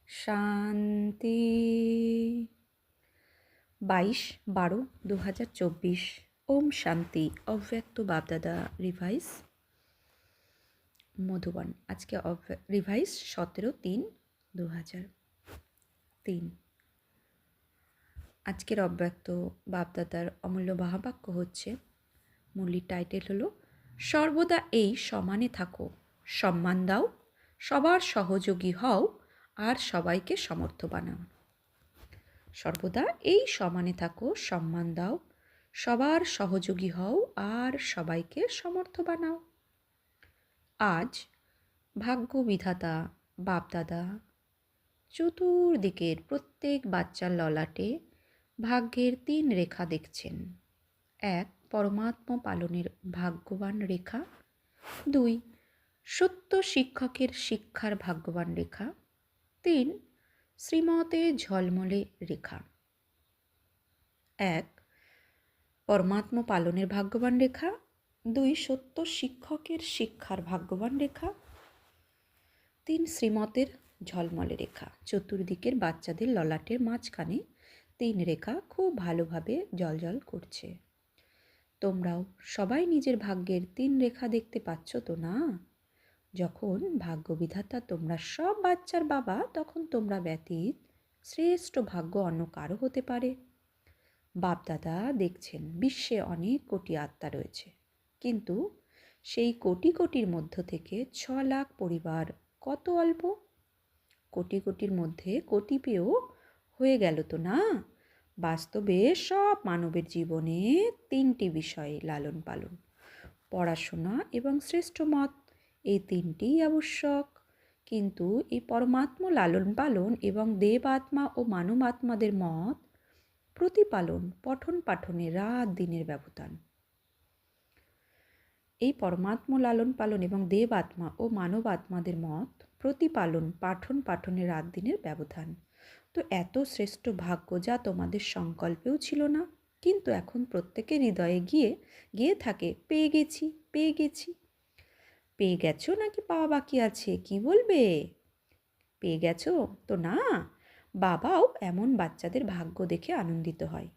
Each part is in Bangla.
শান্তি। 22/12/2024। ওম শান্তি। অব্যক্ত বাপদাদা রিভাইস মধুবন। আজকে রিভাইস 17/3/2003। আজকের অব্যক্ত বাপদাদার অমূল্য মহাবাক্য হচ্ছে, মূল্যের টাইটেল হলো সর্বদা এই সমানে থাকো, সম্মান দাও, সবার সহযোগী হও আর সবাইকে সমর্থ বানাও। সর্বদা এই সমানে থাকো, সম্মান দাও, সবার সহযোগী হও আর সবাইকে সমর্থ বানাও। আজ ভাগ্য বিধাতা বাপদাদা চতুর্দিকের প্রত্যেক বাচ্চার ললাটে ভাগ্যের 3 রেখা দেখছেন। 1. পরমাত্মা পালনের ভাগ্যবান রেখা। 2. সত্য শিক্ষকের শিক্ষার ভাগ্যবান রেখা। 3. শ্রীমতে ঝলমলে রেখা। 1. পরমাত্মা পালনের ভাগ্যবান রেখা। 2. সত্য শিক্ষকের শিক্ষার ভাগ্যবান রেখা। 3. শ্রীমতের ঝলমলে রেখা। চতুর্দিকের বাচ্চাদের ললাটের মাঝখানে 3 রেখা খুব ভালোভাবে জ্বলজ্বল করছে। তোমরাও সবাই নিজের ভাগ্যের 3 রেখা দেখতে পাচ্ছ তো না? যখন ভাগ্যবিধাতা তোমরা সব বাচ্চার বাবা, তখন তোমরা ব্যতীত শ্রেষ্ঠ ভাগ্য অন্য কারো হতে পারে? বাপদাদা দেখছেন বিশ্বে অনেক কোটি আত্মা রয়েছে, কিন্তু সেই কোটি কোটির মধ্য থেকে 6 লাখ পরিবার কত অল্প। কোটি কোটির মধ্যে কোটি পেয়েও হয়ে গেল তো না? বাস্তবে সব মানবের জীবনে 3টি বিষয়ে লালন পালন, পড়াশোনা এবং শ্রেষ্ঠ মত, এই 3টিই আবশ্যক। কিন্তু এই পরমাত্মা লালন পালন এবং দেব আত্মা ও মানব আত্মাদের মত প্রতিপালন, পঠন পাঠনে রাত দিনের ব্যবধান। এই পরমাত্মা লালন পালন এবং দেব আত্মা ও মানব আত্মাদের মত প্রতিপালন, পাঠন পাঠনে রাত দিনের ব্যবধান। তো এত শ্রেষ্ঠ ভাগ্য যা তোমাদের সংকল্পেও ছিল না, কিন্তু এখন প্রত্যেকের হৃদয়ে গিয়ে থাকে, পেয়ে গেছি পেয়ে গেছি। পেয়ে গেছো নাকি পাওয়া বাকি আছে, কি বলবে? পেয়ে গেছো তো না? বাবাও এমন বাচ্চাদের ভাগ্য দেখে আনন্দিত হয়।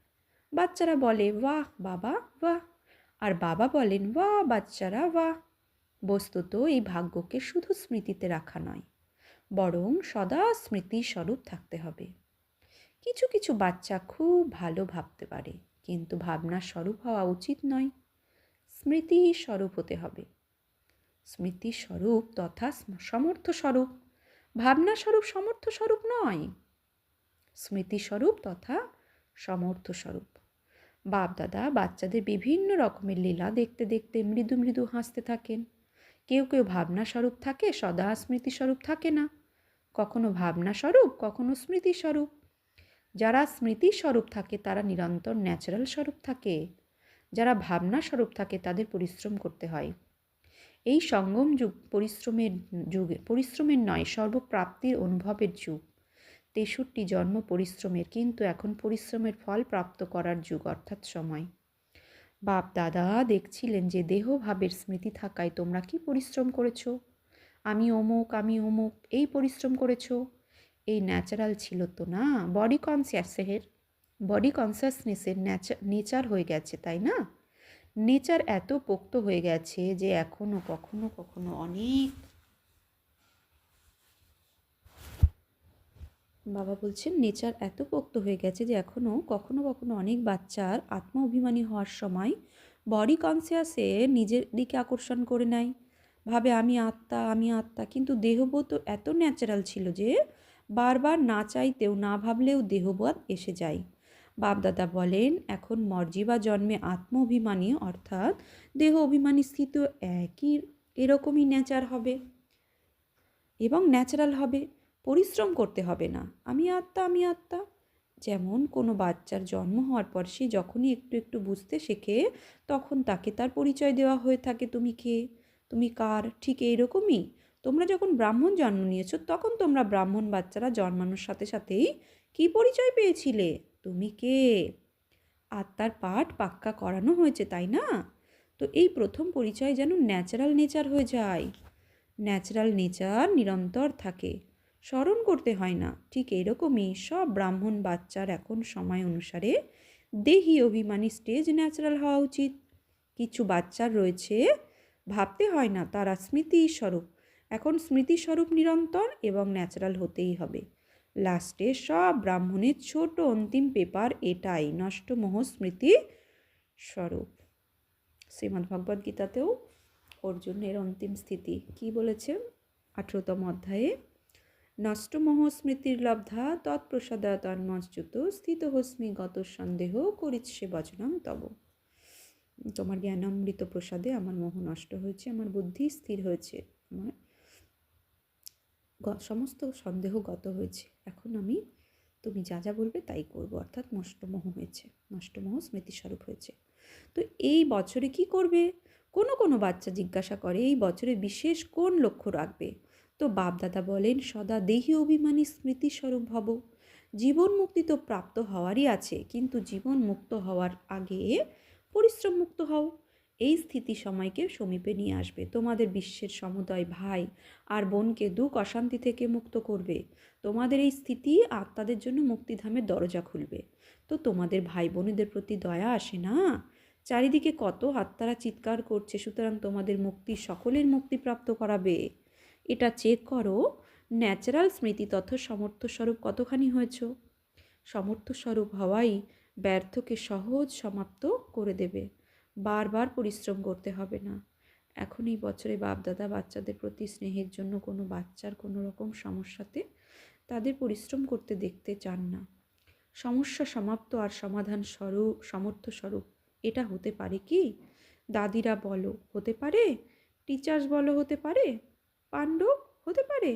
বাচ্চারা বলে, বাহ বাবা বাহ, আর বাবা বলেন, বাহ বাচ্চারা বাহ। বস্তুত এই ভাগ্যকে শুধু স্মৃতিতে রাখা নয়, বরং সদা স্মৃতি স্বরূপ থাকতে হবে। কিছু কিছু বাচ্চা খুব ভালো ভাবতে পারে, কিন্তু ভাবনা স্বরূপ হওয়া উচিত নয়, স্মৃতি স্বরূপ হতে হবে। স্মৃতি স্বরূপ তথা সমর্থ স্বরূপ, ভাবনা স্বরূপ সমর্থ স্বরূপ নয়, স্মৃতি স্বরূপ তথা সমর্থ স্বরূপ। বাপদাদা বাচ্চাদের বিভিন্ন রকমের লীলা দেখতে দেখতে মৃদু মৃদু হাসতে থাকেন। কেউ কেউ ভাবনা স্বরূপ থাকে, সদা স্মৃতি স্বরূপ থাকে না, কখনো ভাবনা স্বরূপ, কখনো স্মৃতি স্বরূপ। যারা স্মৃতি স্বরূপ থাকে তারা নিরন্তর ন্যাচারাল স্বরূপ থাকে, যারা ভাবনা স্বরূপ থাকে তাদের পরিশ্রম করতে হয়। এই সঙ্গম যুগ পরিশ্রমের নয়, সর্বপ্রাপ্তির অনুভবের যুগ। 63 জন্ম পরিশ্রমের, কিন্তু এখন পরিশ্রমের ফল প্রাপ্ত করার যুগ, অর্থাৎ সময়। বাপ দাদা দেখছিলেন যে দেহভাবের স্মৃতি থাকায় তোমরা কি পরিশ্রম করেছো? আমি অমুক আমি অমুক, এই পরিশ্রম করেছো। এই ন্যাচারাল ছিল তো না, বডি কনসিয়াসনেসের নেচার হয়ে গেছে, তাই না? নেচার এত পোক্ত হয়ে গেছে যে এখনো কখনো কখনো অনেক, বাবা বলছেন, নেচার এত পোক্ত হয়ে গেছে যে এখনো কখনো কখনো অনেক বাচ্চার আত্ম অভিমানী হওয়ার সময় বডি কনসিয়াসে নিজের দিকে আকর্ষণ করে নেয়, ভাবে আমি আত্মা আমি আত্মা, কিন্তু দেহবোধ তো এত ন্যাচারাল ছিল যে বারবার না চাইতেও না ভাবলেও দেহবোধ এসে যায়। বাপদাদা বলেন, এখন মর্জি বা জন্মে আত্ম অভিমানী অর্থাৎ দেহ অভিমানী স্থিত একই এরকমই নেচার হবে এবং ন্যাচারাল হবে, পরিশ্রম করতে হবে না। আমি আত্মা আমি আত্মা। যেমন কোনো বাচ্চার জন্ম হওয়ার পর সে যখনই একটু একটু বুঝতে শেখে, তখন তাকে তার পরিচয় দেওয়া হয়ে থাকে, তুমি কে, তুমি কার। ঠিক এইরকমই তোমরা যখন ব্রাহ্মণ জন্ম নিয়েছো, তখন তোমরা ব্রাহ্মণ বাচ্চারা জন্মানোর সাথে সাথেই কি পরিচয় পেয়েছিলে? তুমি কে। আত্মার পাঠ পাক্কা করানো হয়েছে, তাই না? তো এই প্রথম পরিচয় যেন ন্যাচারাল নেচার হয়ে যায়, ন্যাচারাল নেচার নিরন্তর থাকে, স্মরণ করতে হয় না। ঠিক এরকমই সব ব্রাহ্মণ বাচ্চার এখন সময় অনুসারে দেহি অভিমানী স্টেজ ন্যাচারাল হওয়া উচিত। কিছু বাচ্চার রয়েছে, ভাবতে হয় না, তারা স্মৃতিস্বরূপ। এখন স্মৃতিস্বরূপ নিরন্তর এবং ন্যাচারাল হতেই হবে। লাস্টে সব ব্রাহ্মণের ছোট অন্তিম পেপার এটাই, নষ্টমোহ স্মৃতি স্বরূপ। শ্রীমদ্ ভগবদ্ গীতাতেও অর্জুনের অন্তিম স্থিতি কি বলেছে 18তম অধ্যায়ে, নষ্টমোহ স্মৃতির লব্ধা তৎপ্রসাদাৎমচ্যুত স্থিতহস্মি গত সন্দেহ করিৎসে বচনং তব। তোমার জ্ঞানামৃত প্রসাদে আমার মোহ নষ্ট হয়েছে, আমার বুদ্ধি স্থির হয়েছে, আমার সমস্ত সন্দেহ গত হয়েছে। এখন আমি তুমি যা যা বলবে তাই করব, অর্থাৎ নষ্টমোহ হয়েছে, নষ্টমোহ স্মৃতিস্বরূপ হয়েছে। তো এই বছরে কি করবে? কোনো কোনো বাচ্চা জিজ্ঞাসা করে এই বছরে বিশেষ কোন লক্ষ্য রাখবে? তো বাপদাদা বলেন সদা দেহি অভিমানী স্মৃতিস্বরূপ ভব। জীবন মুক্তি তো প্রাপ্ত হওয়ারই আছে, কিন্তু জীবন মুক্ত হওয়ার আগে পরিশ্রম মুক্ত হও। এই স্থিতি সময়কে সমীপে নিয়ে আসবে, তোমাদের বিশ্বের সমুদয় ভাই আর বোনকে দুঃখ অশান্তি থেকে মুক্ত করবে। তোমাদের এই স্থিতি আত্মাদের জন্য মুক্তিধামের দরজা খুলবে। তো তোমাদের ভাই বোনেদের প্রতি দয়া আসে না? চারিদিকে কত আত্মারা চিৎকার করছে, সুতরাং তোমাদের মুক্তি সকলের মুক্তি প্রাপ্ত করাবে। এটা চেক করো, ন্যাচারাল স্মৃতি তথা সমর্থস্বরূপ কতখানি হয়েছ। সমর্থস্বরূপ হওয়াই ব্যর্থকে সহজ সমাপ্ত করে দেবে। বারবার পরিশ্রম করতে হবে না। এখন এই বছরে বাপদাদা বাচ্চাদের প্রতি স্নেহের জন্য কোনো বাচ্চার কোনো রকম সমস্যাতে তাদের পরিশ্রম করতে দেখতে চান না। সমস্যা সমাপ্ত আর সমাধান স্বরূপ, সমর্থ স্বরূপ, এটা হতে পারে কি? দাদিরা বলো হতে পারে, টিচার্স বলো হতে পারে, পাণ্ডব হতে পারে।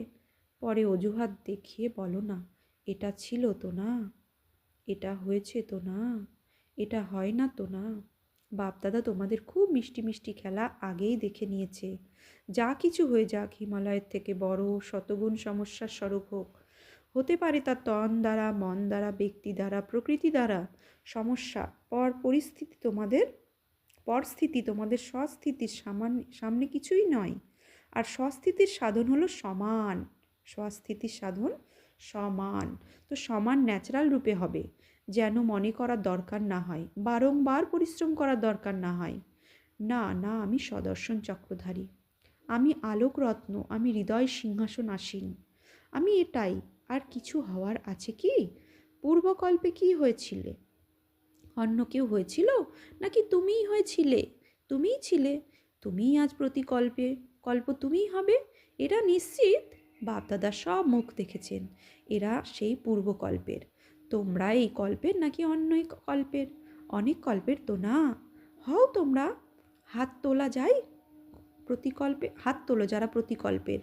পরে অজুহাত দেখিয়ে বলো না, এটা ছিল তো না, এটা হয়েছে তো না, এটা হয় না তো না। বাপদাদা তোমাদের খুব মিষ্টি মিষ্টি খেলা আগেই দেখে নিয়েছে। যা কিছু হয়ে যাক, হিমালয়ের থেকে বড় শতগুণ সমস্যার স্বরূপ হোক, হতে পারে তা তন দ্বারা, মন দ্বারা, ব্যক্তি দ্বারা, প্রকৃতি দ্বারা। সমস্যা পরিস্থিতি তোমাদের পরিস্থিতি তোমাদের স্বস্থিতির সামনে কিছুই নয়। আর স্বস্থিতির সাধন হলো সমান, স্বস্থিতির সাধন সমান। তো সমান ন্যাচারাল রূপে হবে, যেন মনে করার দরকার না হয়, বারংবার পরিশ্রম করার দরকার না হয়। না না, আমি সদর্শন চক্রধারী, আমি আলোক রত্ন, আমি হৃদয় সিংহাসন আসীন, আমি এটাই। আর কিছু হওয়ার আছে কি? পূর্বকল্পে কি হয়েছিলে? অন্য কেউ হয়েছিল নাকি তুমিই হয়েছিলে? তুমিই ছিলে, তুমিই আজ প্রতিকল্পে কল্প তুমিই হবে, এরা নিশ্চিত। বাপদাদা সব মুখ দেখেছেন, এরা সেই পূর্বকল্পের। তোমরা এই কল্পের নাকি অন্য কল্পের? অনেক কল্পের তো না। হও তোমরা। হাত তোলা যায় প্রতিকল্পে, হাত তোলো যারা প্রতিকল্পের।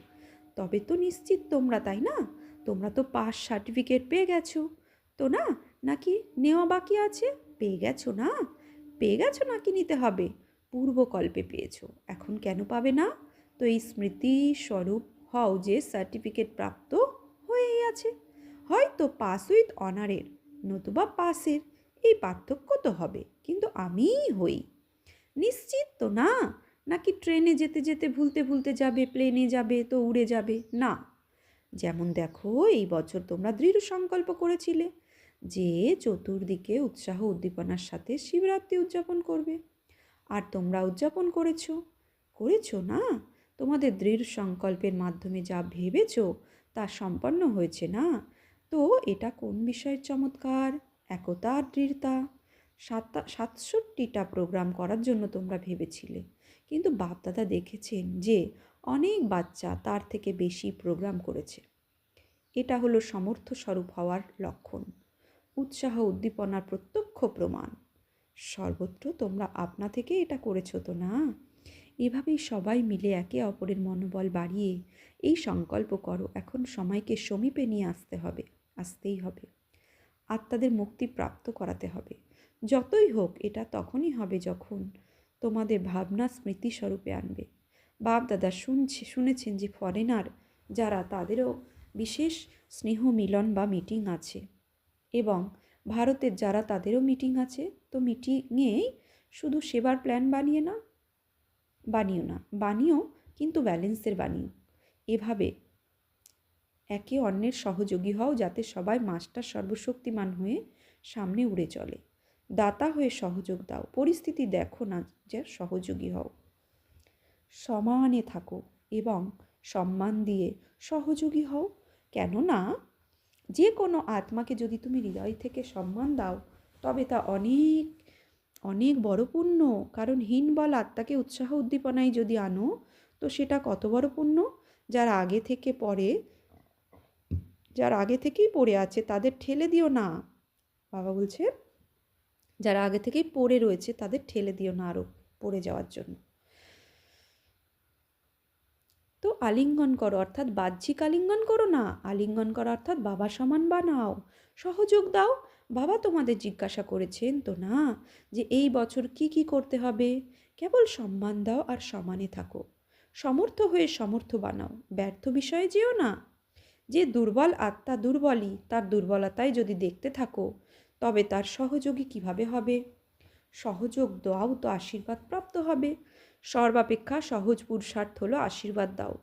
তবে তো নিশ্চিত তোমরা, তাই না? তোমরা তো পাস সার্টিফিকেট পেয়ে গেছো তো না, নাকি নেওয়া বাকি আছে? পেয়ে গেছো না? পেয়ে গেছো নাকি নিতে হবে? পূর্বকল্পে পেয়েছো, এখন কেন পাবে না? তো এই স্মৃতি স্বরূপ হও যে সার্টিফিকেট প্রাপ্ত হয়েই আছে। হয়তো পাস উইথ অনারের, নতুবা পাসের, এই পার্থক্য তো হবে, কিন্তু আমিই হই। নিশ্চিত তো না? নাকি ট্রেনে যেতে যেতে ভুলতে ভুলতে যাবে, প্লেনে যাবে তো উড়ে যাবে? না, যেমন দেখো এই বছর তোমরা দৃঢ় সংকল্প করেছিলে যে চতুর্দিকে উৎসাহ উদ্দীপনার সাথে শিবরাত্রি উদযাপন করবে, আর তোমরা উদযাপন করেছো না? তোমাদের দৃঢ় সংকল্পের মাধ্যমে যা ভেবেছো তা সম্পন্ন হয়েছে না? তো এটা কোন বিষয়ের চমৎকার? একতা আর দৃঢ়তা। 67টা প্রোগ্রাম করার জন্য তোমরা ভেবেছিলে, কিন্তু বাপদাদা দেখেছেন যে অনেক বাচ্চা তার থেকে বেশি প্রোগ্রাম করেছে। এটা হলো সমর্থ স্বরূপ হওয়ার লক্ষণ, উৎসাহ উদ্দীপনার প্রত্যক্ষ প্রমাণ। সর্বত্র তোমরা আপনা থেকে এটা করেছো তো না? এভাবেই সবাই মিলে একে অপরের মনোবল বাড়িয়ে এই সংকল্প করো, এখন সময়কে সমীপে নিয়ে আসতেই হবে। আত্মাদের মুক্তি প্রাপ্ত করাতে হবে। যতই হোক এটা তখনই হবে যখন তোমাদের ভাবনা স্মৃতিস্বরূপে আনবে। বাপ দাদা শুনেছেন যে ফরেনার যারা, তাদেরও বিশেষ স্নেহ মিলন বা মিটিং আছে, এবং ভারতের যারা, তাদেরও মিটিং আছে। তো মিটিংয়েই শুধু সেবার প্ল্যান বানিও না, বানিও কিন্তু ব্যালেন্সের বানিও। এভাবে একে অন্যের সহযোগী হও, যাতে সবাই মাস্টার সর্বশক্তিমান হয়ে সামনে উড়ে চলে। দাতা হয়ে সহযোগ দাও, পরিস্থিতি দেখো না যে সহযোগী হও। সমানে থাকো এবং সম্মান দিয়ে সহযোগী হও। কেননা যে কোনো আত্মাকে যদি তুমি হৃদয় থেকে সম্মান দাও, তবে তা অনেক অনেক বড় পুণ্য। কারণ হীন বল আত্মাকে উৎসাহ উদ্দীপনায় যদি আনো, তো সেটা কত বড় পুণ্য। যারা আগে থেকেই পড়ে আছে তাদের ঠেলে দিও না। বাবা বলছে, যারা আগে থেকেই পড়ে রয়েছে তাদের ঠেলে দিও না আরও পড়ে যাওয়ার জন্য। তো আলিঙ্গন করো, অর্থাৎ বাহ্যিক আলিঙ্গন করো না, আলিঙ্গন করো অর্থাৎ বাবা সমান বানাও, সহযোগ দাও। বাবা তোমাদের জিজ্ঞাসা করেছেন তো না যে এই বছর কি কি করতে হবে? কেবল সম্মান দাও আর সমানে থাকো। সমর্থ হয়ে সমর্থ বানাও, ব্যর্থ বিষয়ে যেও না। যে দুর্বল আত্মা দুর্বলই, তার দুর্বলতায় যদি দেখতে থাকো, তবে তার সহযোগী কিভাবে হবে? সহযোগ দাও তো আশীর্বাদ প্রাপ্ত হবে। সর্বাপেক্ষা সহজ পুরুষার্থ হলো আশীর্বাদ দাও।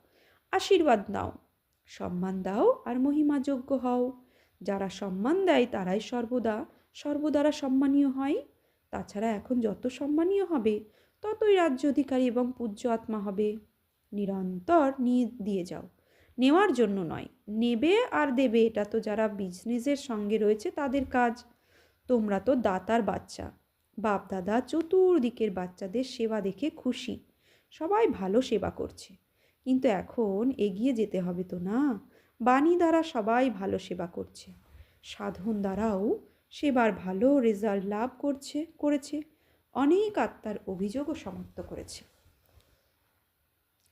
আশীর্বাদ নাও, সম্মান দাও আর মহিমাযোগ্য হও। যারা সম্মান দেয় তারাই সর্বদ্বারা সম্মানীয় হয়। তাছাড়া এখন যত সম্মানীয় হবে, ততই রাজ্য অধিকারী এবং পূজ্য আত্মা হবে। নিরন্তর নিয়ে দিয়ে যাও, নেওয়ার জন্য নয়। নেবে আর দেবে, এটা তো যারা বিজনেসের সঙ্গে রয়েছে তাদের কাজ। তোমরা তো দাতার বাচ্চা। বাপ দাদা চতুর্দিকের বাচ্চাদের সেবা দেখে খুশি, সবাই ভালো সেবা করছে। কিন্তু এখন এগিয়ে যেতে হবে তো না? বাণী দ্বারা সবাই ভালো সেবা করছে, সাধন দ্বারাও সেবার ভালো রেজাল্ট লাভ করেছে। অনেক আত্মার অভিযোগও সমাপ্ত করেছে।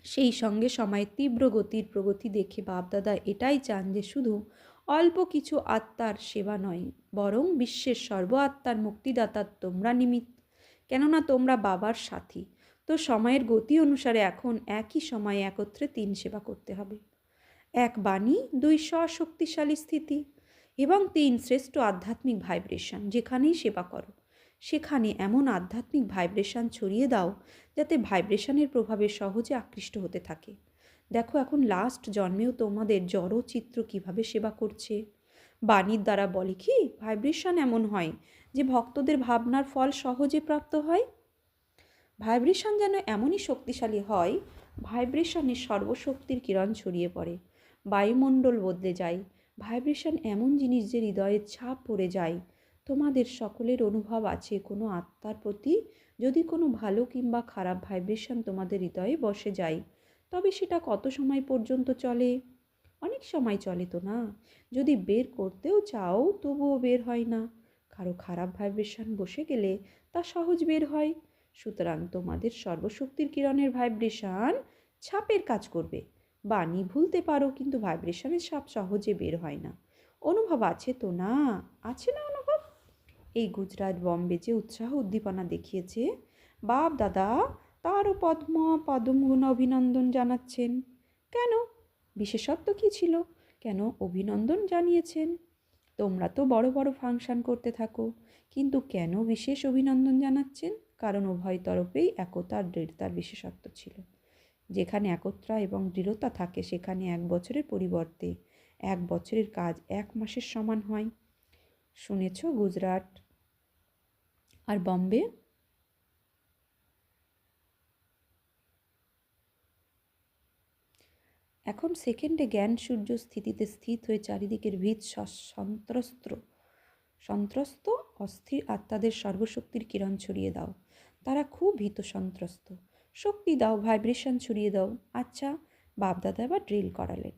সেই সঙ্গে সময়ের তীব্র গতির প্রগতি দেখে বাপদাদা এটাই চান যে শুধু অল্প কিছু আত্মার সেবা নয়, বরং বিশ্বের সর্ব আত্মার মুক্তিদাতা তোমরা নিমিত্ত। কেননা তোমরা বাবার সাথী। তো সময়ের গতি অনুসারে এখন একই সময়ে একত্রে 3 সেবা করতে হবে। 1 বাণী, 2 শক্তিশালী স্থিতি এবং 3 শ্রেষ্ঠ আধ্যাত্মিক ভাইব্রেশন। যেখানেই সেবা করো সেখানে এমন আধ্যাত্মিক ভাইব্রেশন ছড়িয়ে দাও যাতে ভাইব্রেশনের প্রভাবে সহজে আকৃষ্ট হতে থাকে। দেখো এখন লাস্ট জন্মেও তোমাদের জড় চিত্র কীভাবে সেবা করছে। বাণীর দ্বারা বলে কি, ভাইব্রেশন এমন হয় যে ভক্তদের ভাবনার ফল সহজে প্রাপ্ত হয়। ভাইব্রেশন যেন এমনই শক্তিশালী হয়, ভাইব্রেশনে সর্বশক্তির কিরণ ছড়িয়ে পড়ে, বায়ুমণ্ডল বদলে যায়। ভাইব্রেশন এমন জিনিস যে হৃদয়ের ছাপ পড়ে যায়। তোমাদের সকলের অনুভব আছে, কোনো আত্মার প্রতি যদি কোনো ভালো কিংবা খারাপ ভাইব্রেশন তোমাদের হৃদয়ে বসে যায়, তবে সেটা কত সময় পর্যন্ত চলে? অনেক সময় চলে তো না। যদি বের করতেও চাও তবুও বের হয় না। কারো খারাপ ভাইব্রেশন বসে গেলে তা সহজ বের হয়। সুতরাং তোমাদের সর্বশক্তির কিরণের ভাইব্রেশন ছাপের কাজ করবে। বাণী ভুলতে পারো, কিন্তু ভাইব্রেশনের ছাপ সহজে বের হয় না। অনুভব আছে তো না? আছে না অনুভব? এই গুজরাট বম্বে যে উৎসাহ উদ্দীপনা দেখিয়েছে, বাপ দাদা তারও পদমগুণ অভিনন্দন জানাচ্ছেন। কেন? বিশেষত্ব কী ছিল? কেন অভিনন্দন জানিয়েছেন? তোমরা তো বড় বড় ফাংশন করতে থাকো, কিন্তু কেন বিশেষ অভিনন্দন জানাচ্ছেন? কারণ উভয় তরফেই একতা আর দৃঢ়তার বিশেষত্ব ছিল। যেখানে একতা এবং দৃঢ়তা থাকে, সেখানে 1 বছরের পরিবর্তে 1 বছরের কাজ 1 মাসের সমান হয়। শুনেছ গুজরাট আর বম্বে? এখন সেকেন্ডে জ্ঞান সূর্য স্থিতিতে স্থিত হয়ে চারিদিকের ভিত সন্ত্রস্ত অস্থির আত্মাদের সর্বশক্তির কিরণ ছড়িয়ে দাও। তারা খুব ভীত সন্ত্রস্ত। শক্তি দাও, ভাইব্রেশন ছড়িয়ে দাও। আচ্ছা, বাপদাদা এবার ড্রিল করালেন।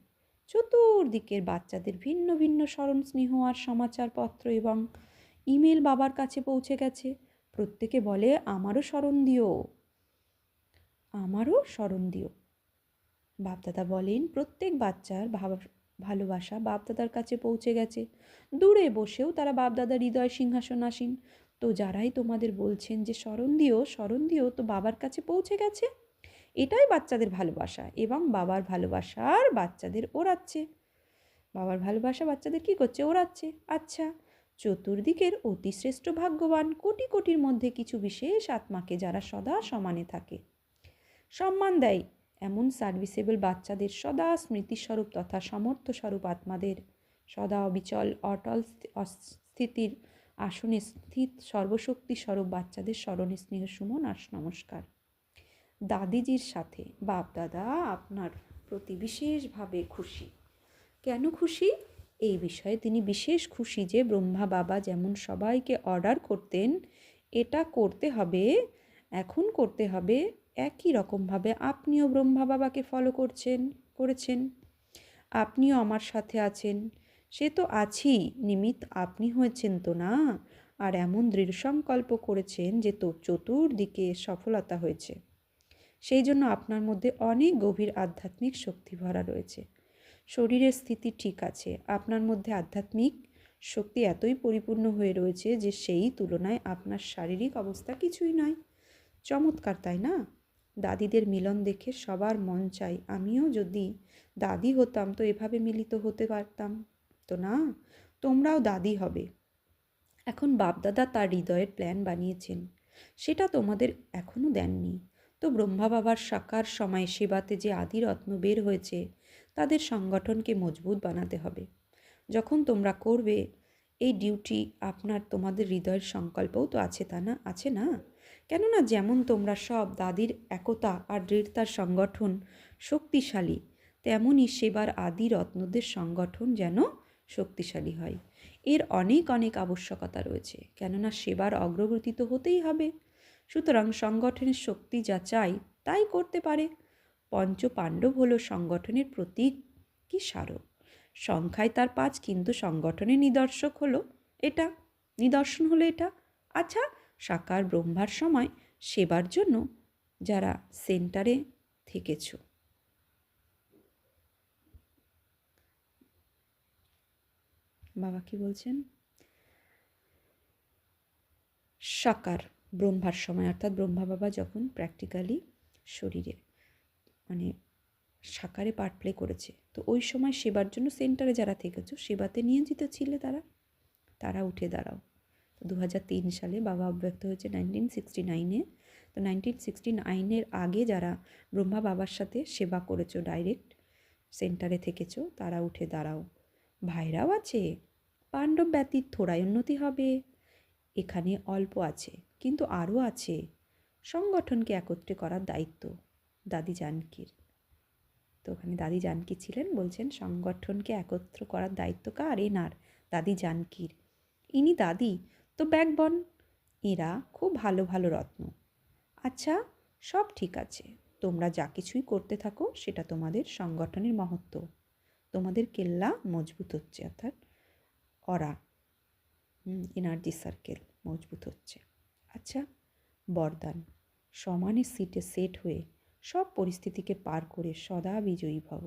চতুর্দিকের বাচ্চাদের ভিন্ন ভিন্ন স্মরণ, স্নেহ আর সমাচারপত্র এবং ইমেল বাবার কাছে পৌঁছে গেছে। প্রত্যেকে বলে, আমারও স্মরণ দিও, আমারও স্মরণ দিও। বাপদাদা বলেন, প্রত্যেক বাচ্চার ভালোবাসা বাপদাদার কাছে পৌঁছে গেছে। দূরে বসেও তারা বাপদাদার হৃদয় সিংহাসনাসীন। তো যারাই তোমাদের বলছেন যে স্মরণ দিও, তো বাবার কাছে পৌঁছে গেছে। এটাই বাচ্চাদের ভালোবাসা, এবং বাবার ভালোবাসার বাচ্চাদের ওড়াচ্ছে। বাবার ভালোবাসা বাচ্চাদের কী করছে? ওড়াচ্ছে। আচ্ছা, চতুর্দিকের অতিশ্রেষ্ঠ ভাগ্যবান কোটি কোটির মধ্যে কিছু বিশেষ আত্মাকে যারা সদা সমানে থাকে, সম্মান দেয়, এমন সার্ভিসেবল বাচ্চাদের, সদা স্মৃতিস্বরূপ তথা সমর্থস্বরূপ আত্মাদের, সদা অবিচল অটল স্থিতির আসনে স্থিত সর্বশক্তি স্বরূপ বাচ্চাদের স্মরণে স্নেহ সুমন আর নমস্কার। দাদিজির সাথে বাপদাদা আপনার প্রতি বিশেষভাবে খুশি। কেন খুশি? এই বিষয়ে তিনি বিশেষ খুশি যে ব্রহ্মা বাবা যেমন সবাইকে অর্ডার করতেন এটা করতে হবে, এখন করতে হবে, একই রকমভাবে আপনিও ব্রহ্মা বাবাকে ফলো করেছেন। আপনিও আমার সাথে আছেন। সে তো আছি, নিমিত্ত আপনি হয়েছেন তো না। আর এমন দৃঢ় সংকল্প করেছেন যে তো চতুর্দিকে সফলতা হয়েছে। সেই জন্য আপনার মধ্যে অনেক গভীর আধ্যাত্মিক শক্তি ভরা রয়েছে। শরীরের স্থিতি ঠিক আছে, আপনার মধ্যে আধ্যাত্মিক শক্তি এতই পরিপূর্ণ হয়ে রয়েছে যে সেই তুলনায় আপনার শারীরিক অবস্থা কিছুই নয়। চমৎকার, তাই না? দাদিদের মিলন দেখে সবার মন চাই আমিও যদি দাদি হতাম তো এভাবে মিলিত হতে পারতাম তো না। তোমরাও দাদি হবে। এখন বাপদাদা তার হৃদয়ের প্ল্যান বানিয়েছেন, সেটা তোমাদের এখনও দেননি। তো ব্রহ্মা বাবার সাকার সময় সেবাতে যে আদিরত্ন বের হয়েছে তাদের সংগঠনকে মজবুত বানাতে হবে। যখন তোমরা করবে এই ডিউটি, তোমাদের হৃদয়ের সংকল্পও তো আছে, তা না? আছে না? কেননা যেমন তোমরা সব দাদির একতা আর দৃঢ়তার সংগঠন শক্তিশালী, তেমনই সেবার আদি রত্নদের সংগঠন যেন শক্তিশালী হয়। এর অনেক অনেক আবশ্যকতা রয়েছে, কেননা সেবার অগ্রগতি তো হতেই হবে। সুতরাং সংগঠনের শক্তি যা চাই তাই করতে পারে। পঞ্চ পাণ্ডব হলো সংগঠনের প্রতীক কি স্মারক। সংখ্যায় তার 5, কিন্তু সংগঠনের নিদর্শন হলো এটা। আচ্ছা, সাকার ব্রহ্মার সময় সেবার জন্য যারা সেন্টারে থেকেছ, বাবা কি বলছেন? সাকার ব্রহ্মার সময়, অর্থাৎ ব্রহ্মা বাবা যখন প্র্যাকটিক্যালি শরীরে মানে সাকারে পার্ট প্লে করেছে, তো ওই সময় সেবার জন্য সেন্টারে যারা থেকেছো, সেবাতে নিয়োজিত ছিলে তারা উঠে দাঁড়াও। 2003 সালে বাবা অব্যক্ত হয়েছে 1969-এ। তো 1969-এর আগে যারা ব্রহ্মা বাবার সাথে সেবা করেছো, ডাইরেক্ট সেন্টারে থেকেছো, তারা উঠে দাঁড়াও। ভাইরাও আছে, পাণ্ডব ব্যতীত থোড়াই উন্নতি হবে। এখানে অল্প আছে, কিন্তু আরও আছে। সংগঠনকে একত্রে করার দায়িত্ব দাদি জানকীর। তো ওখানে দাদি জানকী ছিলেন, বলছেন সংগঠনকে একত্র করার দায়িত্ব কার? এনার, দাদি জানকীর। ইনি দাদি তো ব্যাকবন, এরা খুব ভালো ভালো রত্ন। আচ্ছা, সব ঠিক আছে, তোমরা যা কিছুই করতে থাকো সেটা তোমাদের সংগঠনের মহত্ব, তোমাদের কেল্লা মজবুত হচ্ছে, অর্থাৎ অরা এনার্জি সার্কেল মজবুত হচ্ছে। আচ্ছা, বরদান, সমানের সিটে সেট হয়ে সব পরিস্থিতিকে পার করে সদা বিজয়ী ভব।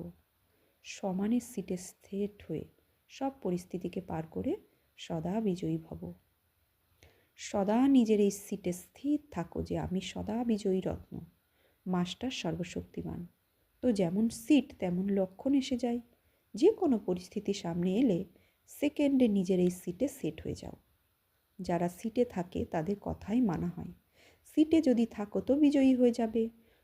সমানের সিটে সেট হয়ে সব পরিস্থিতিকে পার করে সদা বিজয়ী ভব। সদা নিজের এই সিটে স্থির থাকো যে আমি সদা বিজয়ী রত্ন, মাস্টার সর্বশক্তিমান। তো যেমন সিট তেমন লক্ষণ এসে যায়। যে কোনো পরিস্থিতি সামনে এলে সেকেন্ডে নিজের এই সিটে সেট হয়ে যাও। যারা সিটে থাকে তাদের কথাই মানা হয়। সিটে যদি থাকো তো বিজয়ী হয়ে যাবে।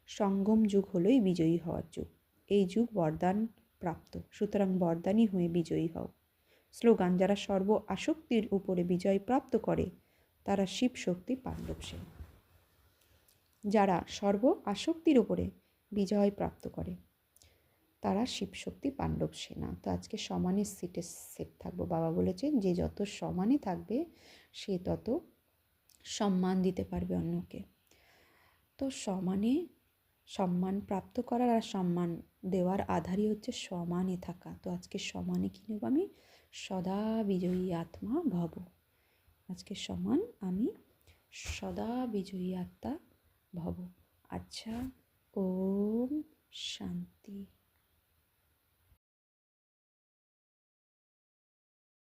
সঙ্গম যুগ হলোই বিজয়ী হওয়ার যুগ। এই যুগ বরদান প্রাপ্ত, সুতরাং বরদানই হয়ে বিজয়ী হও। স্লোগান, যারা সর্ব আসক্তির উপরে বিজয় প্রাপ্ত করে তারা শিব শক্তি পাণ্ডব সেনা। যারা সর্ব আসক্তির উপরে বিজয় প্রাপ্ত করে তারা শিবশক্তি পাণ্ডব সেনা। তো আজকে সমানের সিটে সেট থাকবো। বাবা বলেছেন যে যত সমানে থাকবে সে তত সম্মান দিতে পারবে অন্যকে। তো সমানে সম্মান প্রাপ্ত করার আর সম্মান দেওয়ার আধারই হচ্ছে সমানে থাকা। তো আজকে সমানে কি নেব? আমি সদা বিজয়ী আত্মা ভব। আজকে সমান আমি সদা বিজয়ী আত্মা ভব। আচ্ছা, ওম শান্তি।